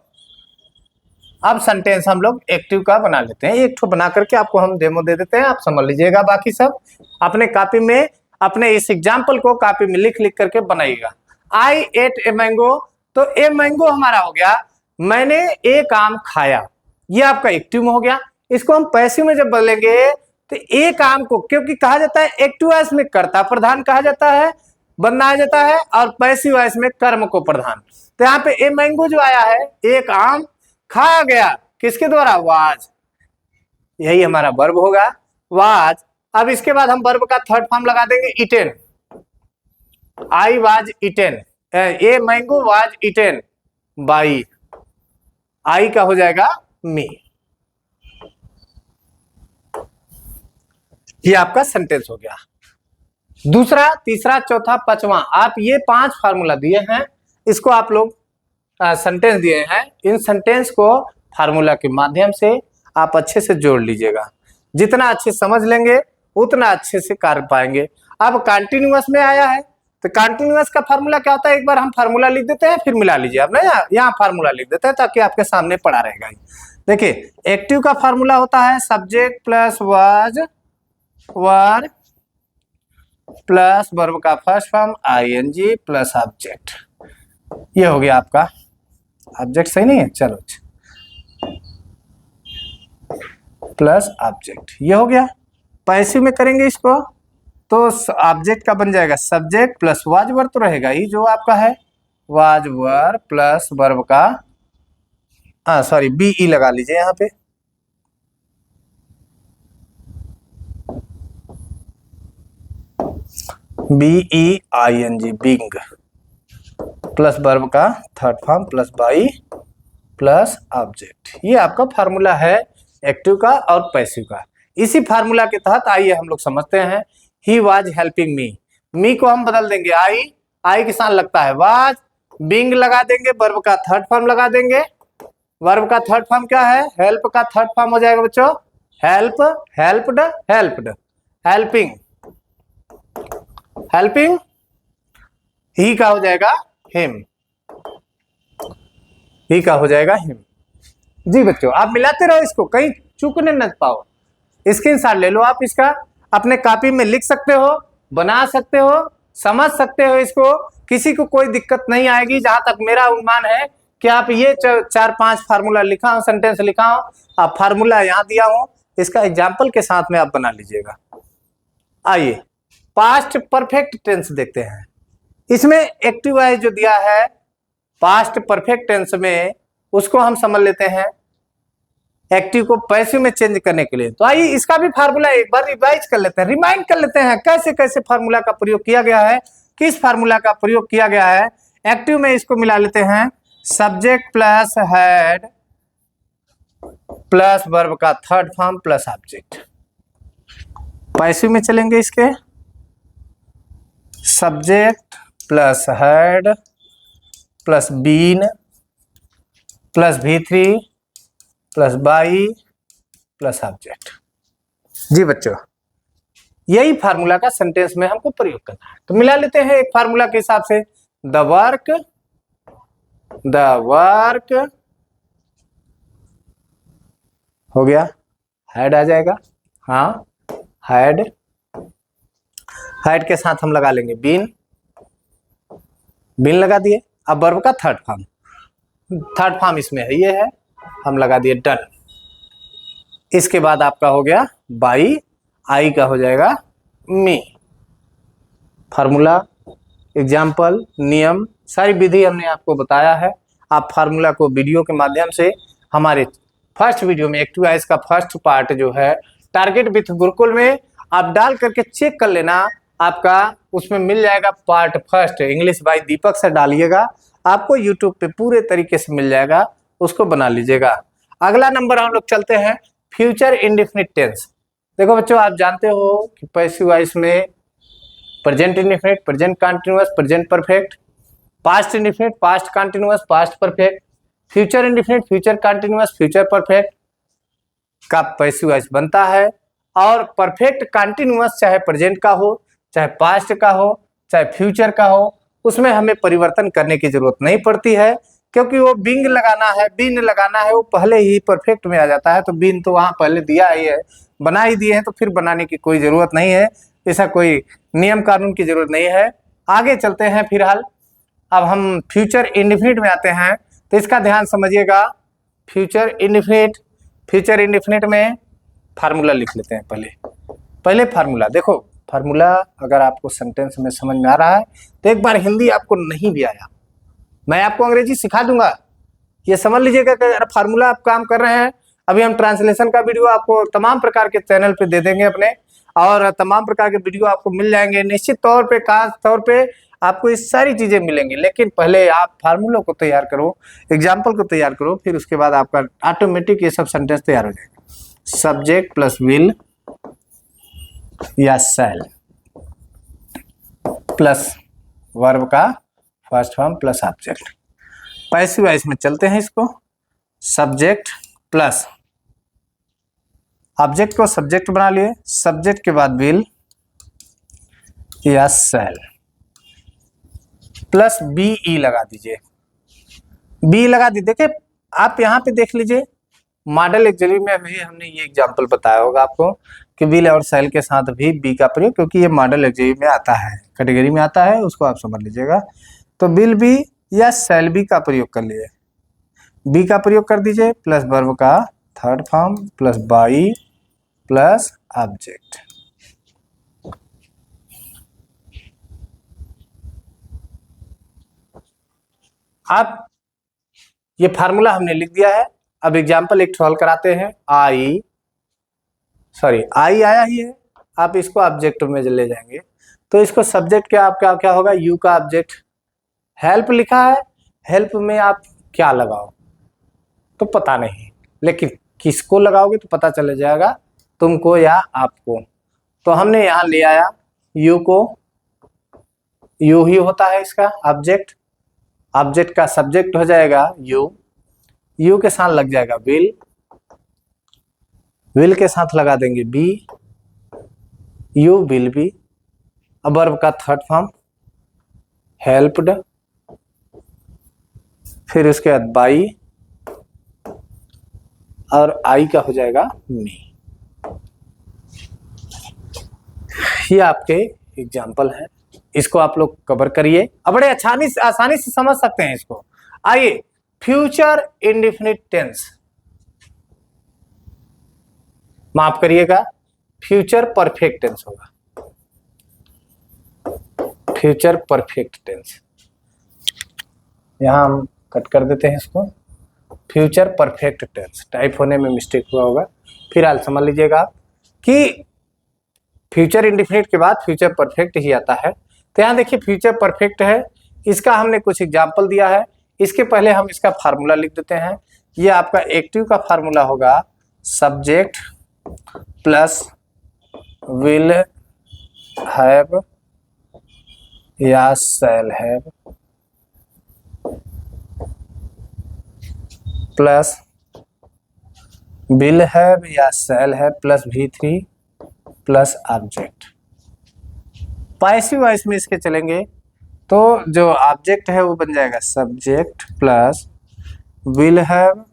अब सेंटेंस हम लोग एक्टिव का बना लेते हैं। एक ठो बना करके आपको हम डेमो दे देते हैं, आप समझ लीजिएगा। बाकी सब अपने कॉपी में, अपने इस एग्जाम्पल को कॉपी में लिख लिख करके बनाइएगा। आई एट ए मैंगो, तो ए मैंगो हमारा हो गया मैंने एक आम खाया, ये आपका एक्टिव में हो गया। इसको हम पैसिव में जब बदलेंगे तो एक आम को, क्योंकि कहा जाता है एक्टिव वॉइस में कर्ता प्रधान कहा जाता है, बनाया जाता है, और पैसिव वॉइस में कर्म को प्रधान। तो यहाँ पे ए मैंगो जो आया है, एक आम खाया गया, किसके द्वारा? वाज, यही हमारा वर्ब होगा वाज। अब इसके बाद हम वर्ब का थर्ड फॉर्म लगा देंगे eaten, I was eaten, a mango was eaten by, I का हो जाएगा मी। ये आपका सेंटेंस हो गया। दूसरा, तीसरा, चौथा, पांचवा, आप ये 5 फार्मूला दिए हैं, इसको आप लोग सेंटेंस दिए हैं, इन सेंटेंस को फार्मूला के माध्यम से आप अच्छे से जोड़ लीजिएगा। जितना अच्छे समझ लेंगे उतना अच्छे से कर पाएंगे। अब कंटिन्यूअस में आया है तो कंटिन्यूअस का फार्मूला क्या होता है, एक बार हम फार्मूला लिख देते हैं फिर मिला लीजिए। अब ना यहाँ फार्मूला लिख देते हैं ताकि आपके सामने पड़ा रहेगा। देखिए एक्टिव का फार्मूला होता है subject plus was were plus verb का first form ING plus object. ये हो गया आपका ऑब्जेक्ट, सही नहीं है, चलो प्लस ऑब्जेक्ट, ये हो गया। पैसिव में करेंगे इसको तो ऑब्जेक्ट का बन जाएगा सब्जेक्ट प्लस वाज वर तो रहेगा ही जो आपका है वाज वर प्लस वर्ब का सॉरी बीई लगा लीजिए यहाँ पे, BEING बिंग प्लस वर्ब का third form plus by plus object. ये आपका फार्मूला है एक्टिव का और पैसिव का। इसी फार्मूला के तहत आइए हम लोग समझते हैं ही वाज हेल्पिंग मी को हम बदल देंगे आई के साथ लगता है वाज, बिंग लगा देंगे, वर्ब का थर्ड फॉर्म लगा देंगे। वर्ब का थर्ड फॉर्म क्या है, हेल्प का थर्ड फॉर्म हो जाएगा बच्चों help, helped, helped, helping, helping, he का हो जाएगा हिम, ही का हो जाएगा हिम। जी बच्चों आप मिलाते रहो इसको, कहीं चूकने न पाओ। स्क्रीनशॉट ले लो आप इसका, अपने कॉपी में लिख सकते हो, बना सकते हो, समझ सकते हो इसको, किसी को कोई दिक्कत नहीं आएगी। जहां तक मेरा अनुमान है कि आप ये 4-5 फार्मूला लिखा हो, सेंटेंस लिखा हो, आप फार्मूला यहाँ दिया हो, इसका एग्जाम्पल के साथ में आप बना लीजिएगा। आइए पास्ट परफेक्ट टेंस देखते हैं। इसमें एक्टिव वाइज जो दिया है पास्ट परफेक्ट टेंस में, उसको हम समझ लेते हैं एक्टिव को पैसिव में चेंज करने के लिए। तो आइए इसका भी फार्मूला एक बार रिवाइज कर लेते हैं, रिमाइंड कर लेते हैं कैसे कैसे फार्मूला का प्रयोग किया गया है, किस फार्मूला का प्रयोग किया गया है। एक्टिव में इसको मिला लेते हैं subject plus had plus verb का third form plus object. Passive में चलेंगे इसके subject plus had plus been plus V3 plus by plus object. जी बच्चों यही फार्मूला का सेंटेंस में हमको प्रयोग करना है। तो मिला लेते हैं एक फार्मूला के हिसाब से द वर्क हो गया, हेड आ जाएगा, हाँ हेड के साथ हम लगा लेंगे बीन लगा दिए। अब वर्ब का थर्ड फॉर्म इसमें है, ये है, हम लगा दिए डन। इसके बाद आपका हो गया बाई, आई का हो जाएगा मी। फार्मूला, एग्जाम्पल, नियम, सारी विधि हमने आपको बताया है। आप फार्मूला को वीडियो के माध्यम से हमारे फर्स्ट वीडियो में एक्टिव वॉइस का फर्स्ट पार्ट जो है टारगेट विथ गुरुकुल में आप डाल करके चेक कर लेना, आपका उसमें मिल जाएगा पार्ट फर्स्ट इंग्लिश बाय दीपक से डालिएगा, आपको यूट्यूब पे पूरे तरीके से मिल जाएगा, उसको बना लीजिएगा। अगला नंबर हम लोग चलते हैं फ्यूचर इंडेफिनिट टेंस। देखो बच्चों आप जानते हो कि पैसिव वॉइस में present indefinite, present continuous, present perfect, past indefinite, past continuous, past perfect, future indefinite, future continuous, future perfect का पैसिव वॉइस बनता है। और परफेक्ट कंटीन्यूअस चाहे प्रेजेंट का हो, चाहे पास्ट का हो, चाहे फ्यूचर का हो, उसमें हमें परिवर्तन करने की जरूरत नहीं पड़ती है, क्योंकि वो बिंग लगाना है, बीन लगाना है, वो पहले ही परफेक्ट में आ जाता है। तो बीन तो वहां पहले दिया ही है, बना ही दिए हैं, तो फिर बनाने की कोई जरूरत नहीं है, ऐसा कोई नियम कानून की जरूरत नहीं है। आगे चलते हैं फिलहाल, अब हम फ्यूचर इंडेफिनिट में आते हैं, तो इसका ध्यान समझिएगा। फ्यूचर इंडेफिनिट में फार्मूला लिख लेते हैं। पहले फार्मूला देखो, फार्मूला अगर आपको सेंटेंस में समझ में आ रहा है तो एक बार हिंदी आपको नहीं भी आया, मैं आपको अंग्रेजी सिखा दूंगा, ये समझ लीजिएगा कि अगर फार्मूला आप काम कर रहे हैं। अभी हम ट्रांसलेशन का वीडियो आपको तमाम प्रकार के चैनल पे दे देंगे अपने, और तमाम प्रकार के वीडियो आपको मिल जाएंगे निश्चित तौर पे, खास तौर पे आपको ये सारी चीजें मिलेंगी। लेकिन पहले आप फार्मूला को तैयार करो, एग्जाम्पल को तैयार करो, फिर उसके बाद आपका ऑटोमेटिक ये सब सेंटेंस तैयार हो जाएगा। सब्जेक्ट प्लस विल या सेल प्लस वर्ब का first form plus object. Passive voice में चलते हैं इसको, सब्जेक्ट प्लस ऑब्जेक्ट को सब्जेक्ट बना लिए, सब्जेक्ट के बाद विल या सेल प्लस बी लगा दीजिए, बी लगा दी। देखिए आप यहाँ पे देख लीजिए, मॉडल एक्चुअली में अभी हमने ये एग्जांपल बताया होगा आपको कि विल और सेल के साथ भी बी का प्रयोग, क्योंकि ये मॉडल एक्चुअली में आता है, कैटेगरी में आता है, उसको आप समझ लीजिएगा। तो विल बी या सेल बी का प्रयोग कर लिए, बी का प्रयोग कर दीजिए प्लस वर्ब का third form plus by plus object. अब ये फार्मूला हमने लिख दिया है। अब एग्जाम्पल एक सॉल्व कराते हैं। आई आया ही है, आप इसको ऑब्जेक्ट में ले जाएंगे तो इसको सब्जेक्ट क्या आपका क्या होगा, यू का ऑब्जेक्ट। हेल्प लिखा है, हेल्प में आप क्या लगाओ तो पता नहीं, लेकिन किसको लगाओगे तो पता चल जाएगा, तुमको या आपको। तो हमने यहाँ ले आया यू को, यू ही होता है इसका ऑब्जेक्ट, ऑब्जेक्ट का सब्जेक्ट हो जाएगा यू, यू के साथ लग जाएगा विल, विल के साथ लगा देंगे बी, यू विल बी। अब वर्ब का थर्ड फॉर्म हेल्प्ड, फिर उसके बाद बाई और आई का हो जाएगा मी। ये आपके एग्जाम्पल है, इसको आप लोग कवर करिए, अब बड़े आसानी से समझ सकते हैं इसको। आइए फ्यूचर इंडेफिनिट टेंस, माफ करिएगा फ्यूचर परफेक्ट टेंस होगा, फ्यूचर परफेक्ट टेंस। यहां हम कट कर देते हैं इसको, फ्यूचर परफेक्ट टेंस, टाइप होने में मिस्टेक हुआ होगा। फिर हाल समझ लीजिएगा कि फ्यूचर इंडेफिनिट के बाद फ्यूचर परफेक्ट ही आता है। तो यहाँ देखिए फ्यूचर परफेक्ट है, इसका हमने कुछ एग्जाम्पल दिया है। इसके पहले हम इसका फार्मूला लिख देते हैं। ये आपका एक्टिव का फार्मूला होगा सब्जेक्ट प्लस विल हैव या shall have plus will have या shall have plus V3 plus object. Passive voice में इसके चलेंगे तो जो ऑब्जेक्ट है वो बन जाएगा subject plus will have,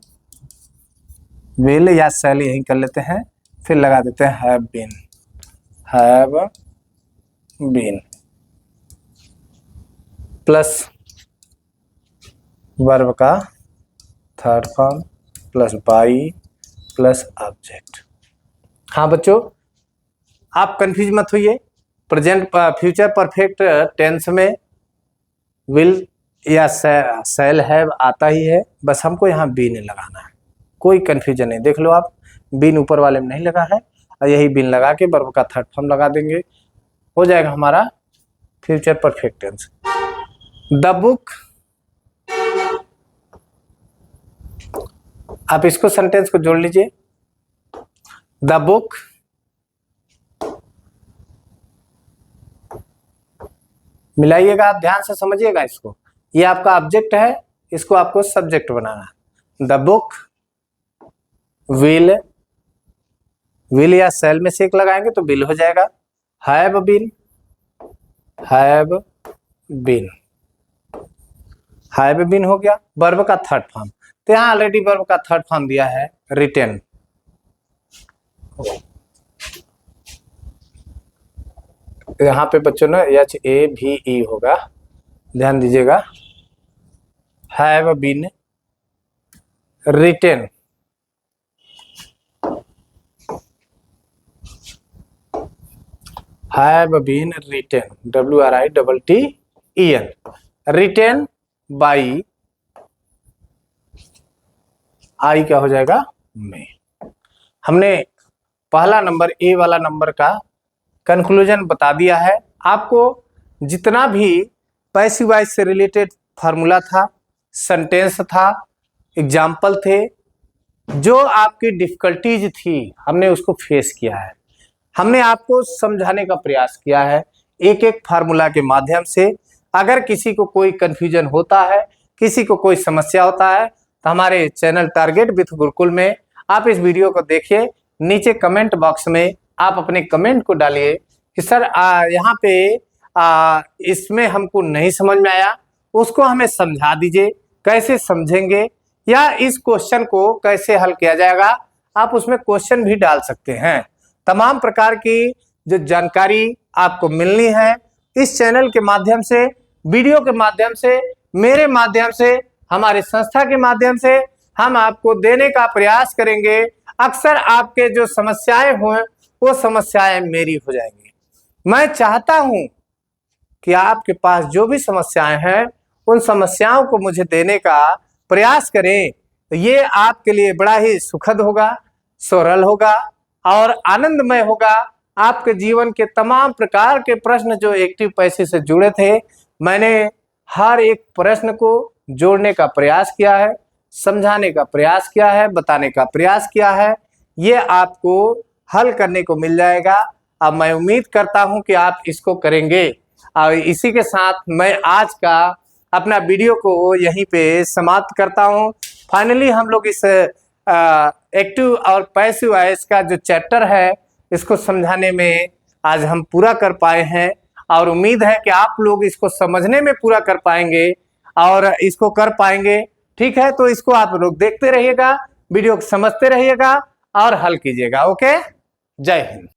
will या शैल यही कर लेते हैं, फिर लगा देते हैं हैव बीन प्लस वर्ब का third form plus by plus object. हाँ बच्चों आप कंफ्यूज मत होइए, प्रेजेंट फ्यूचर परफेक्ट टेंस में विल या शैल हैव आता ही है, बस हमको यहाँ बीन लगाना है, कोई कंफ्यूजन नहीं। देख लो आप, बीन ऊपर वाले में नहीं लगा है और यही बीन लगा के वर्ब का थर्ड फॉर्म लगा देंगे, हो जाएगा हमारा future perfect tense. The book, आप इसको सेंटेंस को जोड़ लीजिए, द बुक मिलाइएगा, आप ध्यान से समझिएगा इसको। ये आपका ऑब्जेक्ट है, इसको आपको सब्जेक्ट बनाना है। द बुक विल, विल या सेल में से एक लगाएंगे तो विल हो जाएगा। Have been, have been, have been हो गया। वर्ब का थर्ड फॉर्म, तो यहां ऑलरेडी वर्ब का थर्ड फॉर्म दिया है रिटेन। यहाँ पे बच्चों ना HAVE होगा, ध्यान दीजिएगा। Have been written, have been written, WRITTEN, written by I क्या हो जाएगा में। हमने पहला नंबर ए वाला नंबर का कंक्लूजन बता दिया है आपको। जितना भी पैसिव वॉइस से रिलेटेड फार्मूला था, सेंटेंस था, एग्जाम्पल थे, जो आपकी डिफिकल्टीज थी हमने उसको फेस किया है, हमने आपको समझाने का प्रयास किया है एक एक फार्मूला के माध्यम से। अगर किसी को कोई कंफ्यूजन होता है, किसी को कोई समस्या होता है, तो हमारे चैनल टारगेट विथ गुरुकुल में आप इस वीडियो को देखिए, नीचे कमेंट बॉक्स में आप अपने कमेंट को डालिए कि सर यहाँ पे इसमें हमको नहीं समझ में आया, उसको हमें समझा दीजिए, कैसे समझेंगे या इस क्वेश्चन को कैसे हल किया जाएगा। आप उसमें क्वेश्चन भी डाल सकते हैं। तमाम प्रकार की जो जानकारी आपको मिलनी है इस चैनल के माध्यम से, वीडियो के माध्यम से, मेरे माध्यम से, हमारे संस्था के माध्यम से हम आपको देने का प्रयास करेंगे। अक्सर आपके जो समस्याएं हो वो समस्याएं मेरी हो जाएंगी। मैं चाहता हूं कि आपके पास जो भी समस्याएं हैं उन समस्याओं को मुझे देने का प्रयास करें। तो ये आपके लिए बड़ा ही सुखद होगा, सरल होगा और आनंदमय होगा। आपके जीवन के तमाम प्रकार के प्रश्न जो एक्टिव पैसे से जुड़े थे, मैंने हर एक प्रश्न को जोड़ने का प्रयास किया है, समझाने का प्रयास किया है, बताने का प्रयास किया है। ये आपको हल करने को मिल जाएगा। अब मैं उम्मीद करता हूं कि आप इसको करेंगे। और इसी के साथ मैं आज का अपना वीडियो को यहीं पे समाप्त करता हूं। फाइनली हम लोग इस एक्टिव और पैसिव वॉइस का जो चैप्टर है इसको समझाने में आज हम पूरा कर पाए हैं और उम्मीद है कि आप लोग इसको समझने में पूरा कर पाएंगे और इसको कर पाएंगे। ठीक है, तो इसको आप लोग देखते रहिएगा, वीडियो को समझते रहिएगा और हल कीजिएगा। ओके, जय हिंद।